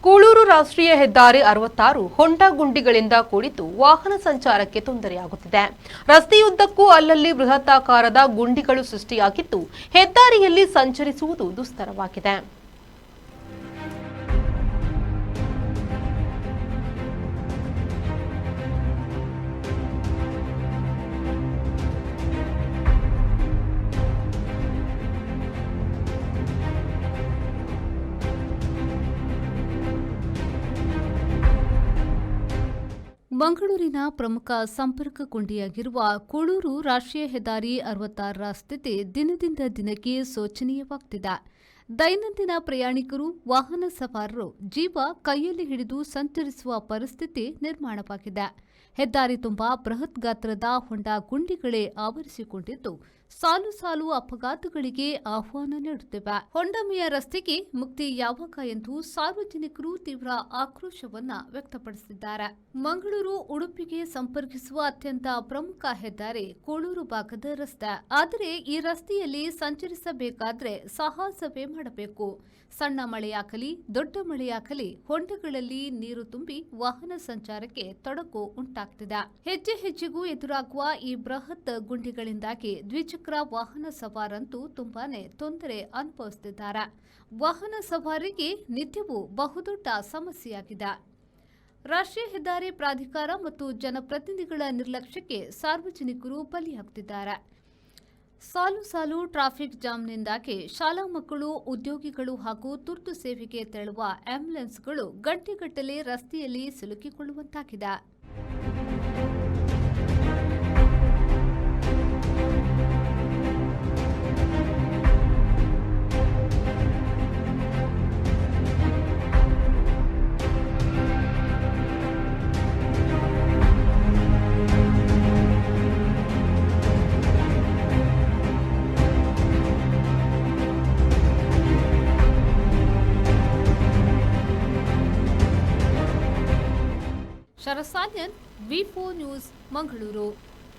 ಕೂಳೂರು ರಾಷ್ಟ್ರೀಯ ಹೆದ್ದಾರಿ 66 ಹೊಂಡ ಗುಂಡಿಗಳಿಂದ ಕೂಡಿದ್ದು ವಾಹನ ಸಂಚಾರಕ್ಕೆ ತೊಂದರೆಯಾಗುತ್ತಿದೆ. ರಸ್ತೆಯುದ್ದಕ್ಕೂ ಅಲ್ಲಲ್ಲಿ ಬೃಹತ್ತಾಕಾರದ ಗುಂಡಿಗಳು ಸೃಷ್ಟಿಯಾಗಿದ್ದು ಹೆದ್ದಾರಿಯಲ್ಲಿ ಸಂಚರಿಸುವುದು ದುಸ್ತರವಾಗಿದೆ. ಮಂಗಳೂರಿನ ಪ್ರಮುಖ ಸಂಪರ್ಕ ಕೊಂಡಿಯಾಗಿರುವ ಕೂಳೂರು ರಾಷ್ಟ್ರೀಯ ಹೆದ್ದಾರಿ 66ರ ಸ್ಥಿತಿ ದಿನದಿಂದ ದಿನಕ್ಕೆ ಶೋಚನೀಯವಾಗುತ್ತಿದೆ. ದೈನಂದಿನ ಪ್ರಯಾಣಿಕರು, ವಾಹನ ಸವಾರರು ಜೀವ ಕೈಯಲ್ಲಿ ಹಿಡಿದು ಸಂಚರಿಸುವ ಪರಿಸ್ಥಿತಿ ನಿರ್ಮಾಣವಾಗಿದೆ. ಹೆದ್ದಾರಿ ತುಂಬಾ ಬೃಹತ್ ಗಾತ್ರದ ಹೊಂಡ ಗುಂಡಿಗಳೇ ಆವರಿಸಿಕೊಂಡಿದ್ದು ಸಾಲು ಸಾಲು ಅಪಘಾತಗಳಿಗೆ ಆಹ್ವಾನ ನೀಡುತ್ತಿವೆ. ಹೊಂಡಮೆಯ ರಸ್ತೆಗೆ ಮುಕ್ತಿ ಯಾವಾಗ ಎಂದು ಸಾರ್ವಜನಿಕರು ತೀವ್ರ ಆಕ್ರೋಶವನ್ನ ವ್ಯಕ್ತಪಡಿಸಿದ್ದಾರೆ. ಮಂಗಳೂರು ಉಡುಪಿಗೆ ಸಂಪರ್ಕಿಸುವ ಅತ್ಯಂತ ಪ್ರಮುಖ ಹೆದ್ದಾರಿ ಕೂಳೂರು ಭಾಗದ ರಸ್ತೆ. ಆದರೆ ಈ ರಸ್ತೆಯಲ್ಲಿ ಸಂಚರಿಸಬೇಕಾದ್ರೆ ಸಾಹಸವೇ ಮಾಡಬೇಕು. ಸಣ್ಣ ಮಳೆಯಾಗಲಿ ದೊಡ್ಡ ಮಳೆಯಾಗಲಿ ಹೊಂಡಗಳಲ್ಲಿ ನೀರು ತುಂಬಿ ವಾಹನ ಸಂಚಾರಕ್ಕೆ ತೊಡಕು ಉಂಟಾಗ್ತಿದೆ. ಹೆಜ್ಜೆ ಹೆಜ್ಜೆಗೂ ಎದುರಾಗುವ ಈ ಬೃಹತ್ ಗುಂಡಿಗಳಿಂದಾಗಿ ದ್ವಿಚಕ್ರ ವಾಹನ ಸವಾರಂತೂ ತುಂಬಾನೇ ತೊಂದರೆ ಅನುಭವಿಸುತ್ತಿದ್ದಾರೆ. ವಾಹನ ಸವಾರಿಗೆ ನಿತ್ಯವೂ ಬಹುದೊಡ್ಡ ಸಮಸ್ಯೆಯಾಗಿದೆ. ರಾಷ್ಟ್ರೀಯ ಹೆದ್ದಾರಿ ಪ್ರಾಧಿಕಾರ ಮತ್ತು ಜನಪ್ರತಿನಿಧಿಗಳ ನಿರ್ಲಕ್ಷ್ಯಕ್ಕೆ ಸಾರ್ವಜನಿಕರು ಬಲಿಯಾಗುತ್ತಿದ್ದಾರೆ. ಸಾಲು ಸಾಲು ಟ್ರಾಫಿಕ್ ಜಾಮ್ನಿಂದಾಗಿ ಶಾಲಾ ಮಕ್ಕಳು, ಉದ್ಯೋಗಿಗಳು ಹಾಗೂ ತುರ್ತು ಸೇವೆಗೆ ತೆರಳುವ ಆಂಬ್ಯುಲೆನ್ಸ್ಗಳು ಗಂಟೆಗಟ್ಟಲೆ ರಸ್ತೆಯಲ್ಲಿ ಸಿಲುಕಿಕೊಳ್ಳುವಂತಾಗಿದೆ. ಶರಸಾನ್ಯನ್, ವಿ4 ನ್ಯೂಸ್, ಮಂಗಳೂರು.